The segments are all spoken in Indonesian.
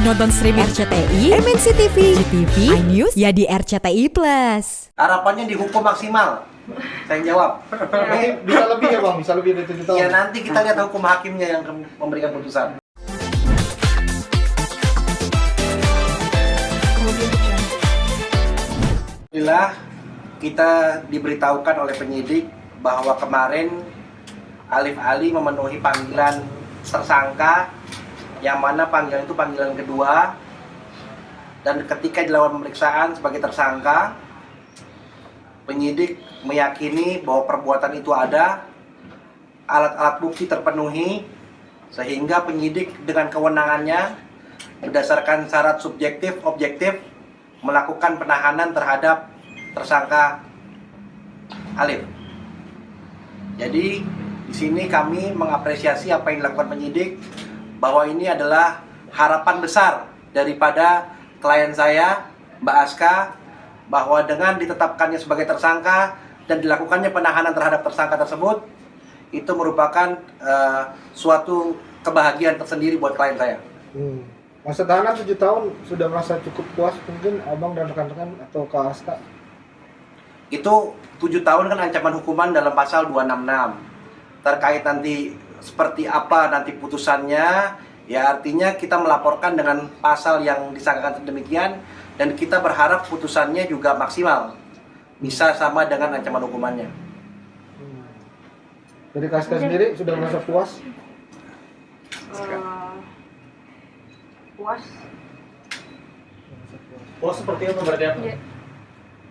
Nonton streaming RCTI, MNC TV, GTV, iNews, ya di RCTI Plus. Harapannya dihukum maksimal. Saya jawab. Bisa lebih ya Bang? Bisa lebih dari 7 tahun? Ya nanti kita lihat hukum hakimnya yang memberikan putusan. Alhamdulillah kita diberitahukan oleh penyidik bahwa kemarin Alif Ali memenuhi panggilan tersangka, yang mana panggilan itu panggilan kedua, dan ketika dilakukan pemeriksaan sebagai tersangka, penyidik meyakini bahwa perbuatan itu ada, alat-alat bukti terpenuhi, sehingga penyidik dengan kewenangannya berdasarkan syarat subjektif objektif melakukan penahanan terhadap tersangka Alif. Jadi di sini kami mengapresiasi apa yang dilakukan penyidik, bahwa ini adalah harapan besar daripada klien saya, Mbak Aska, bahwa dengan ditetapkannya sebagai tersangka dan dilakukannya penahanan terhadap tersangka tersebut, itu merupakan suatu kebahagiaan tersendiri buat klien saya. Masa tahanan 7 tahun sudah merasa cukup puas mungkin Abang dan rekan-rekan atau Kak Aska? Itu 7 tahun kan ancaman hukuman dalam pasal 266. Terkait nanti seperti apa nanti putusannya, ya artinya kita melaporkan dengan pasal yang disangkakan demikian, dan kita berharap putusannya juga maksimal, bisa sama dengan ancaman hukumannya. Dari Kak Aska sendiri sudah merasa puas? Puas seperti apa berarti apa? Ya,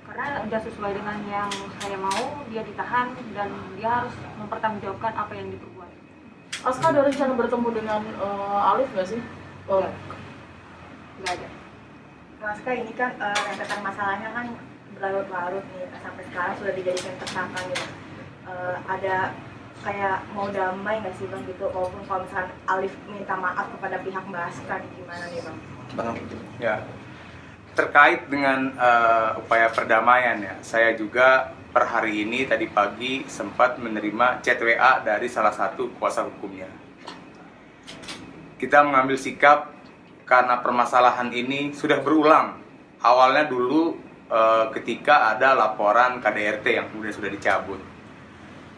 karena udah sesuai dengan yang saya mau, dia ditahan dan dia harus mempertanggungjawabkan apa yang diperbuat. Aska ada rencana bertemu dengan Alif nggak sih? Nggak ada. Aska ini kan rentetan masalahnya kan berlarut-larut nih, sampai sekarang sudah dijadikan tersangka gitu. Ada kayak mau damai nggak sih Bang gitu, walaupun kalau misalnya Alif minta maaf kepada pihak Mbak Aska, gimana nih Bang? Ya, terkait dengan upaya perdamaian ya, saya juga per hari ini tadi pagi sempat menerima chat WA dari salah satu kuasa hukumnya. Kita mengambil sikap karena permasalahan ini sudah berulang. Awalnya dulu ketika ada laporan KDRT yang kemudian sudah dicabut.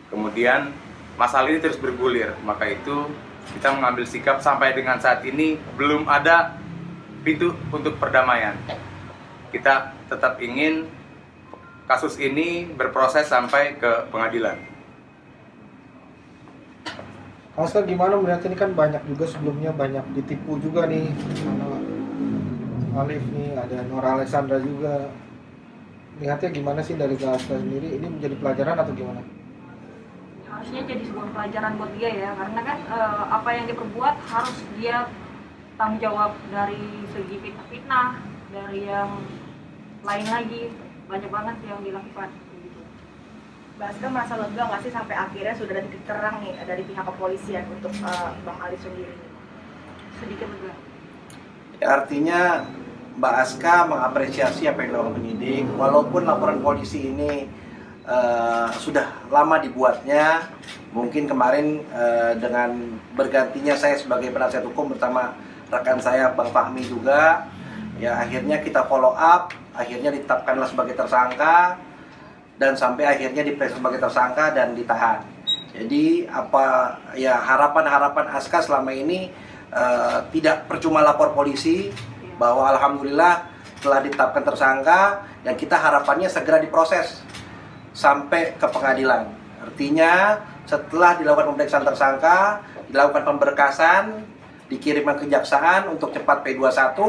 Kemudian masalah ini terus bergulir, maka itu kita mengambil sikap sampai dengan saat ini belum ada pintu untuk perdamaian. Kita tetap ingin kasus ini berproses sampai ke pengadilan. Aska gimana melihat ini kan banyak juga sebelumnya banyak ditipu juga nih, sama Alif nih, ada Nora Alexandra juga. Lihatnya gimana sih dari Kak Aska sendiri, ini menjadi pelajaran atau gimana? Harusnya jadi sebuah pelajaran buat dia ya, karena kan apa yang diperbuat harus dia tanggung jawab, dari segi fitnah, dari yang lain lagi, banyak banget yang dilakukan gitu. Mbak Aska merasa lega nggak sih sampai akhirnya sudah ada titik terang nih dari pihak kepolisian untuk Bang Alif sendiri? Sedikit lega. Artinya Mbak Aska mengapresiasi apa yang dilakukan penyidik, walaupun laporan polisi ini sudah lama dibuatnya. Mungkin kemarin dengan bergantinya saya sebagai penasihat hukum bersama rekan saya Bang Fahmi juga, ya akhirnya kita follow up, akhirnya ditetapkanlah sebagai tersangka, dan sampai akhirnya diperiksa sebagai tersangka dan ditahan. Jadi apa ya, harapan Aska selama ini tidak percuma lapor polisi, bahwa alhamdulillah telah ditetapkan tersangka, dan kita harapannya segera diproses sampai ke pengadilan. Artinya setelah dilakukan pemeriksaan tersangka, dilakukan pemberkasan, dikirimkan kejaksaan untuk cepat P21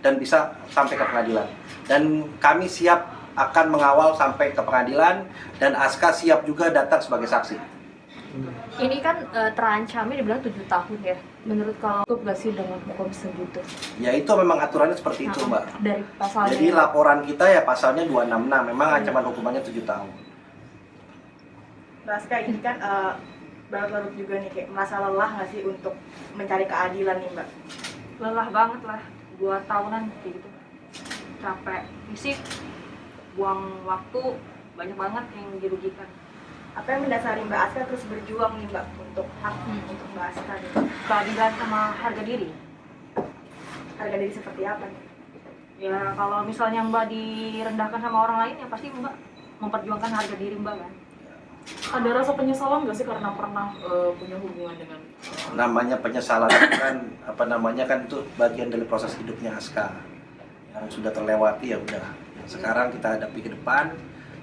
dan bisa sampai ke pengadilan. Dan kami siap akan mengawal sampai ke pengadilan, dan Aska siap juga datang sebagai saksi. Ini kan terancamnya dibilang 7 tahun ya. Menurut kalau cukup nggak sih dengan hukum segitu? Ya itu memang aturannya seperti itu, Mbak. Dari pasalnya. Jadi laporan kita ya pasalnya 266, memang ancaman hukumannya 7 tahun. Mbak Aska ini kan berlarut-larut juga nih, kayak merasa lelah nggak sih untuk mencari keadilan nih Mbak? Lelah banget lah, 2 tahunan kayak gitu. Capek fisik, buang waktu, banyak banget yang dirugikan. Apa yang mendasari Mbak Aska terus berjuang nih Mbak untuk hak untuk Mbak Aska nih? Keadilan sama harga diri. harga diri seperti apa nih? Ya kalau misalnya Mbak direndahkan sama orang lain ya pasti Mbak memperjuangkan harga diri Mbak kan. Ada rasa penyesalan nggak sih karena pernah punya hubungan dengan Namanya penyesalan itu kan apa namanya kan itu bagian dari proses hidupnya Aska yang sudah terlewati, ya udah. Sekarang kita hadapi ke depan,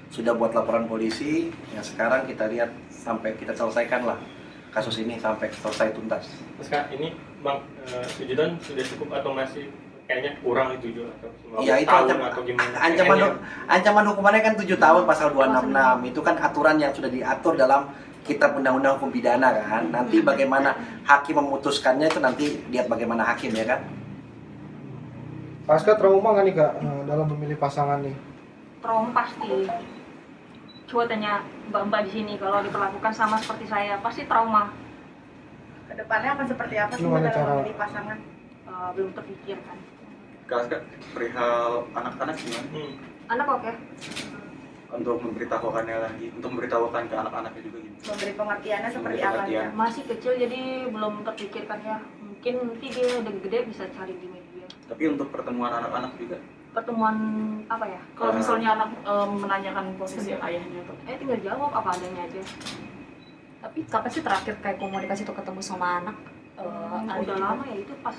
sudah buat laporan polisi, ya sekarang kita lihat sampai kita selesaikan lah kasus ini sampai selesai tuntas. Mas Kak, ini Bang, 7 tahun sudah cukup atau masih kayaknya kurang 7 atau 15 Ya itu tahun atau gimana? ancaman hukumannya kan 7 tahun pasal 266 itu kan aturan yang sudah diatur dalam Kitab Undang-Undang Hukum Pidana kan. Nanti bagaimana hakim memutuskannya itu nanti lihat bagaimana hakim ya kan. Aska trauma nggak nih Kak dalam memilih pasangan nih? Trauma pasti. Coba tanya Mbak-mbak di sini kalau diperlakukan sama seperti saya pasti trauma. Kedepannya akan seperti apa sih Gimana Mbak dalam cara- memilih pasangan? Belum terpikirkan. Kak, perihal anak-anak gimana? Anak oke. Untuk memberitahukannya lagi, untuk memberitahukan ke anak-anaknya juga gitu. Memberi pengertiannya seperti Memberi apa nih? pengertian. Kak? Masih kecil jadi belum terpikirkan ya. Mungkin nanti dia udah gede bisa cari di media. Tapi untuk pertemuan anak-anak juga. Pertemuan apa ya? kalau misalnya anak menanyakan posisi ayahnya tuh? Tinggal jawab apa adanya aja. Tapi kapan sih terakhir kayak komunikasi atau ketemu sama anak? Udah lama ya itu pas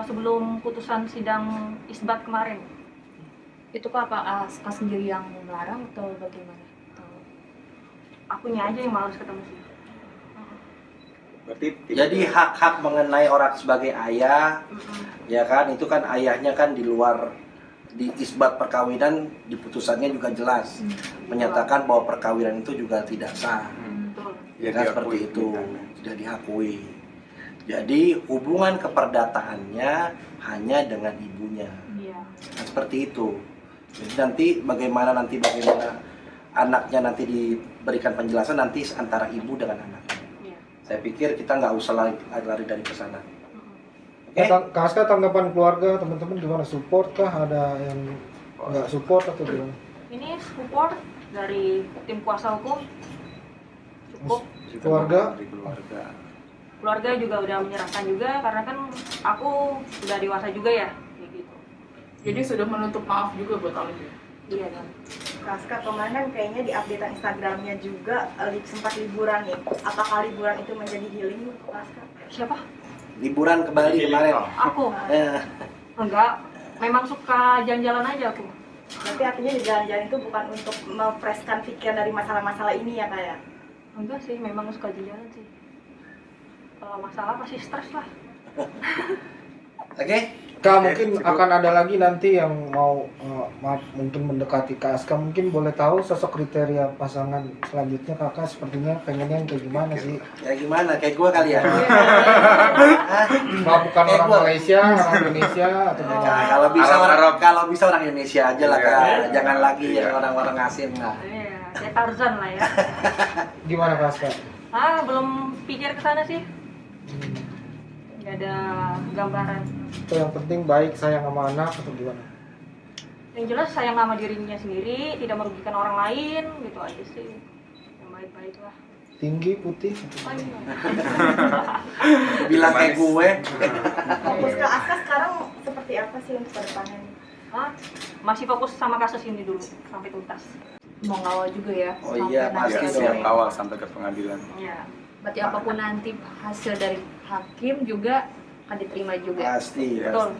sebelum putusan sidang isbat kemarin. Itu kok apa Aska sendiri yang melarang atau bagaimana? Akunya aja yang malas ketemu sih. Berarti Jadi hak-hak mengenai orang sebagai ayah, ya kan, itu kan ayahnya kan di luar, di isbat perkawinan di putusannya juga jelas menyatakan bahwa perkawinan itu juga tidak sah. Betul. Ya kan, seperti itu tidak diakui. Jadi hubungan keperdataannya hanya dengan ibunya. Iya. Nah, seperti itu. Jadi nanti bagaimana anaknya nanti diberikan penjelasan nanti antara ibu dengan anaknya. Iya. Saya pikir kita nggak usah lari dari ke sana. Oke? Kak Aska, tanggapan keluarga teman-teman gimana? Support kah? Ada yang nggak support atau gimana? Ini support dari tim kuasa hukum cukup. Keluarga? Dari keluarga. Keluarga juga udah menyerahkan juga karena kan aku udah dewasa juga ya, kayak gitu. Jadi sudah menutup maaf juga buat Alif ya? Iya kan. Kak, kemarin kan kayaknya di updatean Instagramnya juga sempat liburan nih. Apakah liburan itu menjadi healing Kak? Siapa? Liburan ke Bali kemarin. Aku. Eh, Enggak. Memang suka jalan-jalan aja aku. Berarti artinya di jalan-jalan itu bukan untuk memfreshkan pikiran dari masalah-masalah ini ya Kak ya? Enggak sih, memang suka jalan sih. Kalau masalah pasti stres lah. Oke? Kak, mungkin akan ada lagi nanti yang mau mungkin mendekati Kak Aska, mungkin boleh tahu sosok kriteria pasangan selanjutnya Kakak sepertinya pengennya yang kayak gimana sih? Ya gimana? Kayak gua kali ya. Bukan Kayak orang gua. Malaysia, orang Indonesia atau Ya, gimana? kalau bisa orang Indonesia aja lah Kak. Jangan lagi yang orang-orang asing lah. Iya, kayak Tarzan lah ya. Gimana Kak Aska? Belum pikir ke sana sih. Nggak ada gambaran. Itu yang penting baik, sayang sama anak atau gimana? Yang jelas sayang sama dirinya sendiri, tidak merugikan orang lain, gitu aja sih. Yang baik-baik lah. Tinggi, putih? Oh, iya. Bilang kayak gue. Fokus Kak Aska sekarang seperti apa sih untuk kedepannya nih? Masih fokus sama kasus ini dulu sampai tuntas. Mau ngawal juga ya? Oh sampai iya, nanti pasti Ya, dong. siap kawal sampai ke pengadilan. Iya. Berarti apapun nanti hasil dari hakim juga akan diterima juga. Pasti. Betul.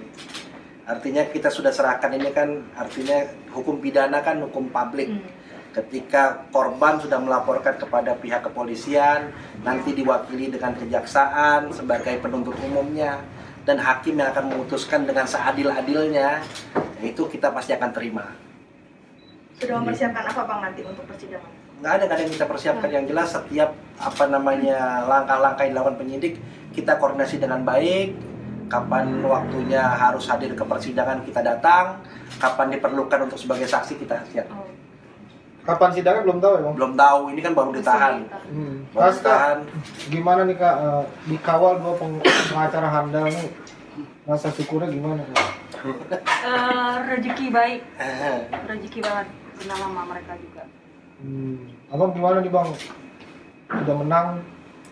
Artinya kita sudah serahkan ini kan, artinya hukum pidana kan hukum publik. Ketika korban sudah melaporkan kepada pihak kepolisian, nanti diwakili dengan kejaksaan sebagai penuntut umumnya, dan hakim yang akan memutuskan dengan seadil-adilnya, itu kita pasti akan terima. Sudah mempersiapkan apa Bang nanti untuk persidangan? Nggak ada yang kita persiapkan. Yang jelas setiap langkah-langkah yang dilakukan penyidik kita koordinasi dengan baik. Kapan waktunya harus hadir ke persidangan kita datang, kapan diperlukan untuk sebagai saksi kita siap. Kapan sidangnya belum tahu ya Bang? Belum tahu, ini kan baru ditahan. Kak Baru Aska, ditahan. gimana nih Kak, dikawal dua pengacara handal nih, rasa syukurnya gimana Kak? Rezeki baik, rezeki banget kenal sama mereka juga. Abang gimana nih Bang? Udah menang?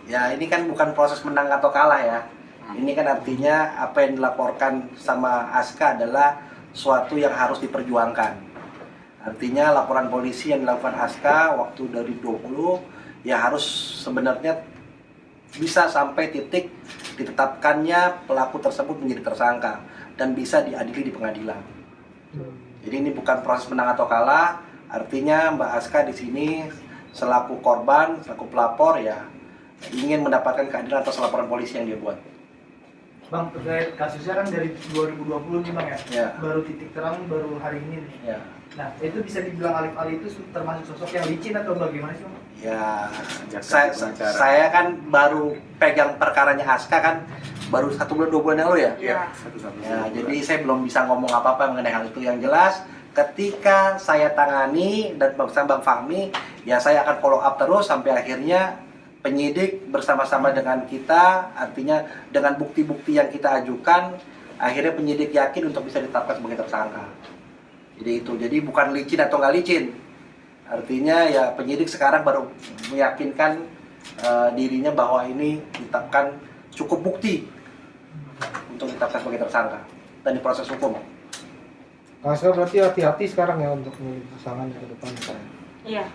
Ya ini kan bukan proses menang atau kalah ya. Ini kan artinya apa yang dilaporkan sama Aska adalah suatu yang harus diperjuangkan. Artinya laporan polisi yang dilakukan Aska waktu dari 20 ya harus sebenarnya bisa sampai titik ditetapkannya pelaku tersebut menjadi tersangka dan bisa diadili di pengadilan. Jadi ini bukan proses menang atau kalah, artinya Mbak Aska di sini selaku korban, selaku pelapor ya ingin mendapatkan keadilan atas laporan polisi yang dia buat. Bang, terkait kasusnya kan dari 2020 nih Bang ya? Ya. Baru titik terang baru hari ini nih. Ya. Nah, itu bisa dibilang Alif Ali itu termasuk sosok yang licin atau bagaimana sih Bang? Ya, Jaksa saya, pengacara. saya kan baru pegang perkaranya Aska kan baru 1 bulan 2 bulan yang lalu ya. Iya. Ya, jadi saya belum bisa ngomong apa-apa mengenai hal itu. Yang jelas, ketika saya tangani dan bersama Bang Fahmi, ya saya akan follow up terus sampai akhirnya penyidik bersama-sama dengan kita, artinya dengan bukti-bukti yang kita ajukan, akhirnya penyidik yakin untuk bisa ditetapkan sebagai tersangka. Jadi itu, jadi bukan licin atau nggak licin. Artinya ya penyidik sekarang baru meyakinkan dirinya bahwa ini ditetapkan cukup bukti untuk ditetapkan sebagai tersangka dan diproses hukum. Kak Aska berarti hati-hati sekarang ya untuk memilih pasangan ke depan. Iya.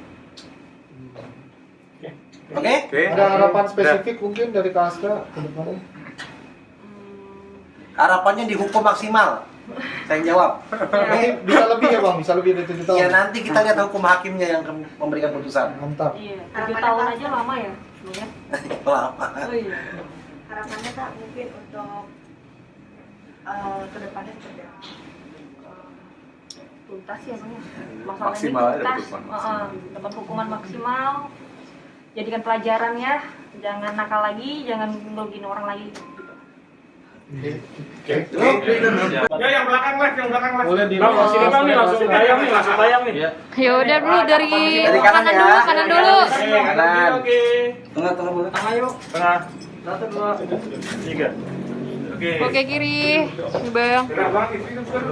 Oke? Oke. Ada harapan spesifik mungkin dari Kak Aska ke depannya? Harapannya dihukum maksimal. Saya jawab. Nanti bisa lebih ya Bang, bisa lebih dari 7 tahun. Ya nanti kita lihat hukum hakimnya yang memberikan putusan. Mantap. Iya. 7 tahun aja lama ya sebenarnya. Lama. Oh iya. Harapannya Kak mungkin untuk kedepannya seperti apa? Tuntas ya Bang ya. Masalah Maksimal ini aja tuntas. hukuman maksimal. Dapat hukuman maksimal. Jadikan pelajaran ya. Jangan nakal lagi, jangan ngerugiin orang lagi. Ya yang belakang live, yang belakang live. Boleh di Bang, sini Bang nih, langsung tayang nih, langsung tayang nih. Ya udah dulu dari Dari kanan kanan ya. dulu, kanan dulu. Kanan. Oke. Tengah boleh. Tengah yuk. Tengah. 1, 2, 3. Oke. Oke kiri, nih Bang. Gerak Bang, di sini, Bang.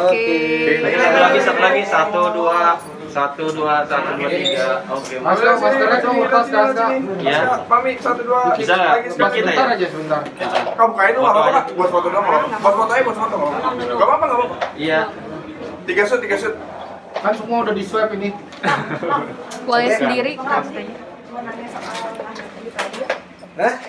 Oke. Satu lagi, 1, 2, 1, 2, 1, 2, 3. Oke. Maskernya dong, lepas Kak Aska. Ya. Pamit 1, 2. Bisa nggak? Lepas Kita sebentar ya. aja, sebentar. Kau bukain dulu, nggak apa-apa, Kak. Buat foto doang, nggak apa-apa. Buat foto aja, buat foto. Nggak apa-apa, nggak apa-apa. Iya. 3 shoot, 3 shoot. Kan semua udah di swab ini. Boleh sendiri. Mau nanya soal tadi ya. Hah?